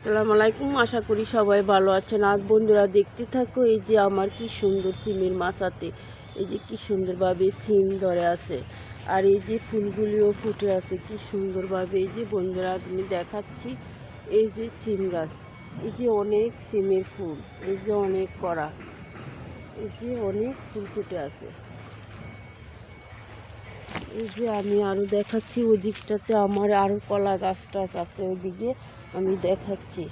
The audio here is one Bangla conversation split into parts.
আসসালামু আলাইকুম। আশা করি সবাই ভালো আছেন। আজ বন্ধুরা দেখতে থাকো, এই যে আমার কি সুন্দর সিমের মাচাতে এই যে কি সুন্দরভাবে সিম ধরে আছে, আর এই যে ফুলগুলিও ফুটে আছে কি সুন্দরভাবে। এই যে বন্ধুরা আমি দেখাচ্ছি, এই যে সিম গাছ, এই যে অনেক সিমের ফুল, এই যে অনেক কড়া, এই যে অনেক ফুল ফুটে আছে। এই যে আমি আরো দেখাচ্ছি, ওই দিকটাতে আমার আরো কলা গাছ টাছ আছে, ওইদিকে আমি দেখাচ্ছি।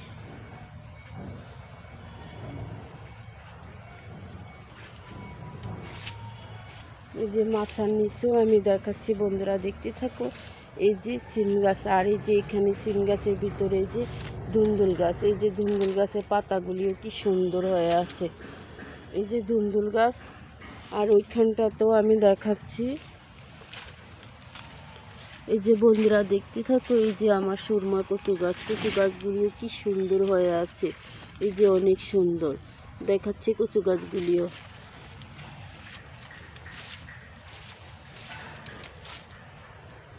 এই যে মাচার নিচেও আমি দেখাচ্ছি, বন্ধুরা দেখতে থাকো। এই যে সিম গাছ, আর এই যে এখানে সিম গাছের ভিতরে যে ধুন্দুল গাছ, এই যে ধুন্দুল গাছের পাতাগুলিও কি সুন্দর হয়ে আছে, এই যে ধুন্দুল গাছ। আর ওইখানটাতেও আমি দেখাচ্ছি, এই যে বন্ধুরা দেখতে থাকো, এই যে আমার সুরমা কচু গাছগুলিও কি সুন্দর হয়ে আছে, এই যে অনেক সুন্দর দেখাচ্ছে কচু গাছগুলিও।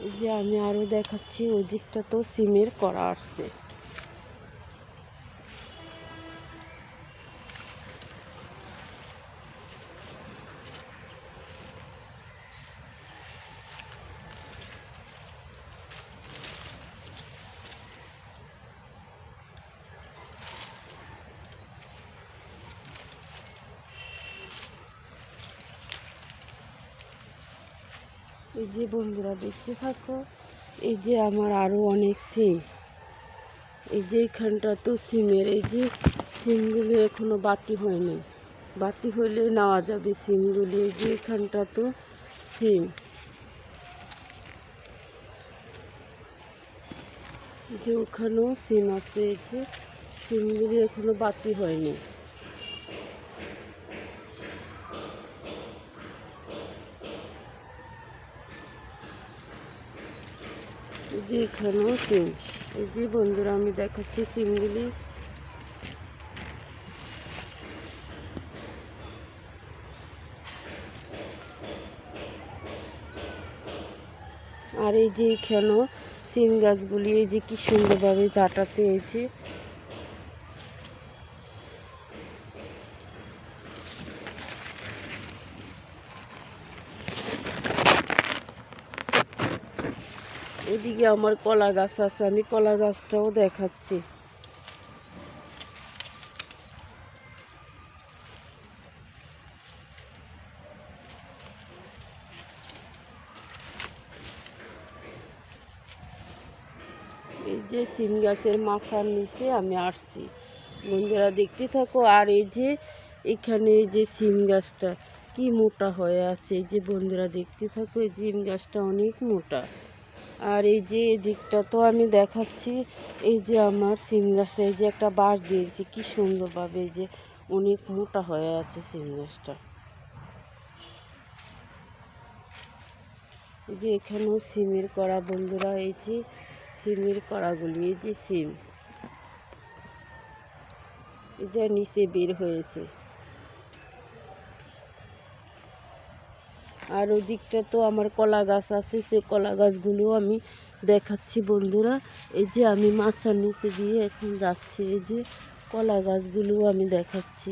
এই যে আমি আরো দেখাচ্ছি, ওই দিকটা তো সিমের করা আসছে। এই যে বন্ধুরা দেখতে থাকো, এই যে আমার আরো অনেক সিম, এই যে এখানটা তো সিমের, এই যে সিমগুলি এখনো বাতি হয়নি, বাতি হইলে নেওয়া যাবে সিমগুলি। এই যে এখানটা তো সিম, যে ওখানেও সিম আছে, এই যে সিমগুলি এখনো বাতি হয়নি। এই যে এখানেও সিম, এই যে বন্ধুরা আমি দেখাচ্ছি সিমগুলি। আর এই যে এখানেও সিম গাছগুলি, এই যে কি সুন্দরভাবে ঝাঁটাতে, এই যে এদিকে আমার কলা গাছ আছে, আমি কলা গাছটাও দেখাচ্ছি। এই যে সিম গাছের মাথার নিচে আমি আসছি, বন্ধুরা দেখতে থাকো। আর এই যে এখানে এই যে সিম গাছটা কি মোটা হয়ে আছে, এই যে বন্ধুরা দেখতে থাকো, এই সিম গাছটা অনেক মোটা। আর এই যে এদিকটা তো আমি দেখাচ্ছি, এই যে আমার সিম গাছটা, এই যে একটা বাঁশ দিয়েছি কি সুন্দরভাবে, এই যে অনেক মোটা হয়ে আছে সিম গাছটা। এই যে এখানেও সিমের কড়া, বন্ধুরা এই যে সিমের কড়াগুলি, এই যে সিম, এই যে নিচে বের হয়েছে। আর ওদিকটা তো আমার কলা গাছ আছে, সে কলা গাছগুলো আমি দেখাচ্ছি বন্ধুরা। এই যে আমি মাচার নিচে দিয়ে এখন যাচ্ছি, এই যে কলা গাছগুলো আমি দেখাচ্ছি।